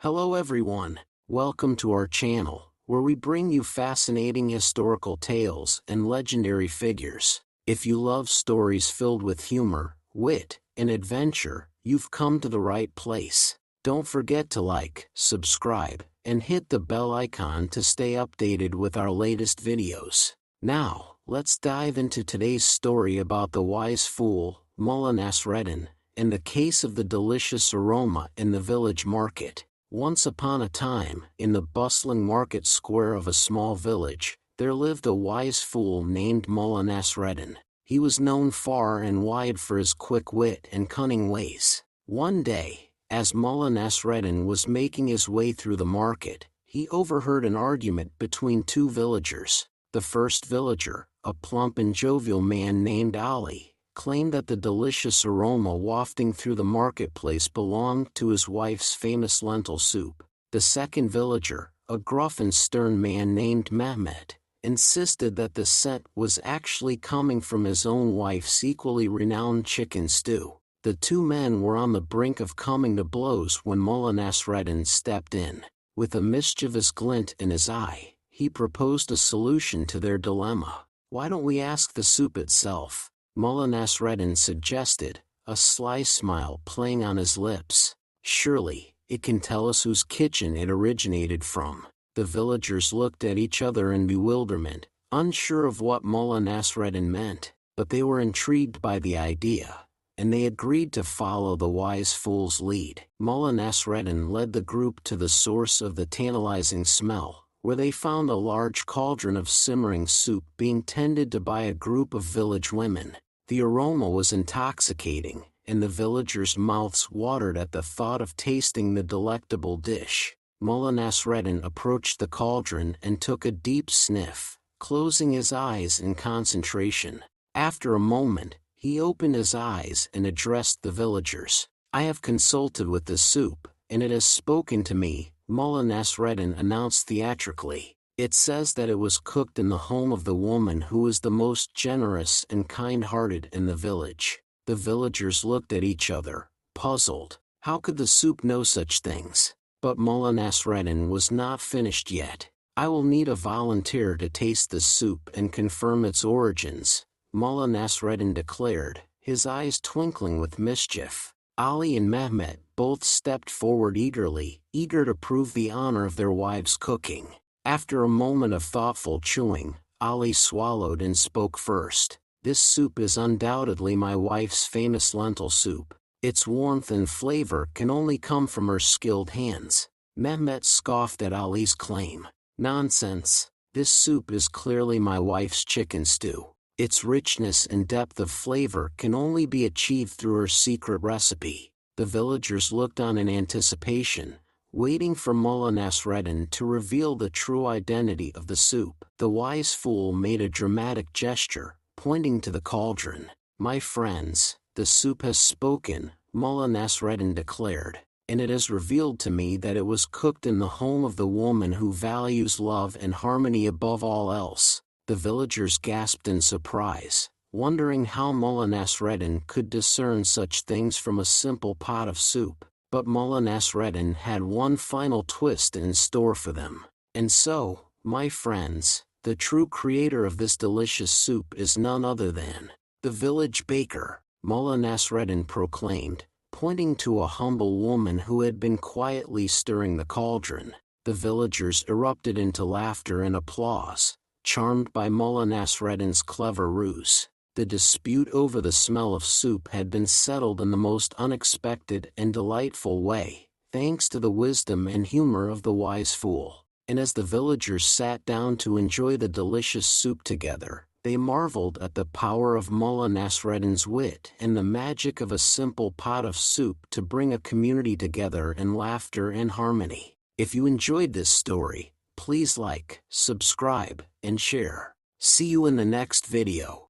Hello everyone, welcome to our channel, where we bring you fascinating historical tales and legendary figures. If you love stories filled with humor, wit, and adventure, you've come to the right place. Don't forget to like, subscribe, and hit the bell icon to stay updated with our latest videos. Now, let's dive into today's story about the wise fool, Mullah Nasreddin, and the case of the delicious aroma in the village market. Once upon a time, in the bustling market square of a small village, there lived a wise fool named Mullah Nasreddin. He was known far and wide for his quick wit and cunning ways. One day, as Mullah Nasreddin was making his way through the market, he overheard an argument between two villagers. The first villager, a plump and jovial man named Ali, claimed that the delicious aroma wafting through the marketplace belonged to his wife's famous lentil soup. The second villager, a gruff and stern man named Mehmet, insisted that the scent was actually coming from his own wife's equally renowned chicken stew. The two men were on the brink of coming to blows when Mullah Nasreddin stepped in. With a mischievous glint in his eye, he proposed a solution to their dilemma. "Why don't we ask the soup itself?" Mullah Nasreddin suggested, a sly smile playing on his lips. "Surely, it can tell us whose kitchen it originated from." The villagers looked at each other in bewilderment, unsure of what Mullah Nasreddin meant, but they were intrigued by the idea, and they agreed to follow the wise fool's lead. Mullah Nasreddin led the group to the source of the tantalizing smell, where they found a large cauldron of simmering soup being tended to by a group of village women. The aroma was intoxicating, and the villagers' mouths watered at the thought of tasting the delectable dish. Mullah Nasreddin approached the cauldron and took a deep sniff, closing his eyes in concentration. After a moment, he opened his eyes and addressed the villagers. "I have consulted with the soup, and it has spoken to me," Mullah Nasreddin announced theatrically. "It says that it was cooked in the home of the woman who is the most generous and kind-hearted in the village." The villagers looked at each other, puzzled. How could the soup know such things? But Mullah Nasreddin was not finished yet. "I will need a volunteer to taste the soup and confirm its origins," Mullah Nasreddin declared, his eyes twinkling with mischief. Ali and Mehmet both stepped forward eagerly, eager to prove the honor of their wives' cooking. After a moment of thoughtful chewing, Ali swallowed and spoke first. "This soup is undoubtedly my wife's famous lentil soup. Its warmth and flavor can only come from her skilled hands." Mehmet scoffed at Ali's claim. "Nonsense. This soup is clearly my wife's chicken stew. Its richness and depth of flavor can only be achieved through her secret recipe." The villagers looked on in anticipation, waiting for Mullah Nasreddin to reveal the true identity of the soup. The wise fool made a dramatic gesture, pointing to the cauldron. "My friends, the soup has spoken," Mullah Nasreddin declared, "and it has revealed to me that it was cooked in the home of the woman who values love and harmony above all else." The villagers gasped in surprise, wondering how Mullah Nasreddin could discern such things from a simple pot of soup. But Mullah Nasreddin had one final twist in store for them. "And so, my friends, the true creator of this delicious soup is none other than the village baker," Mullah Nasreddin proclaimed, pointing to a humble woman who had been quietly stirring the cauldron. The villagers erupted into laughter and applause, charmed by Mullah Nasreddin's clever ruse. The dispute over the smell of soup had been settled in the most unexpected and delightful way, thanks to the wisdom and humor of the wise fool. And as the villagers sat down to enjoy the delicious soup together, they marveled at the power of Mullah Nasreddin's wit and the magic of a simple pot of soup to bring a community together in laughter and harmony. If you enjoyed this story, please like, subscribe, and share. See you in the next video.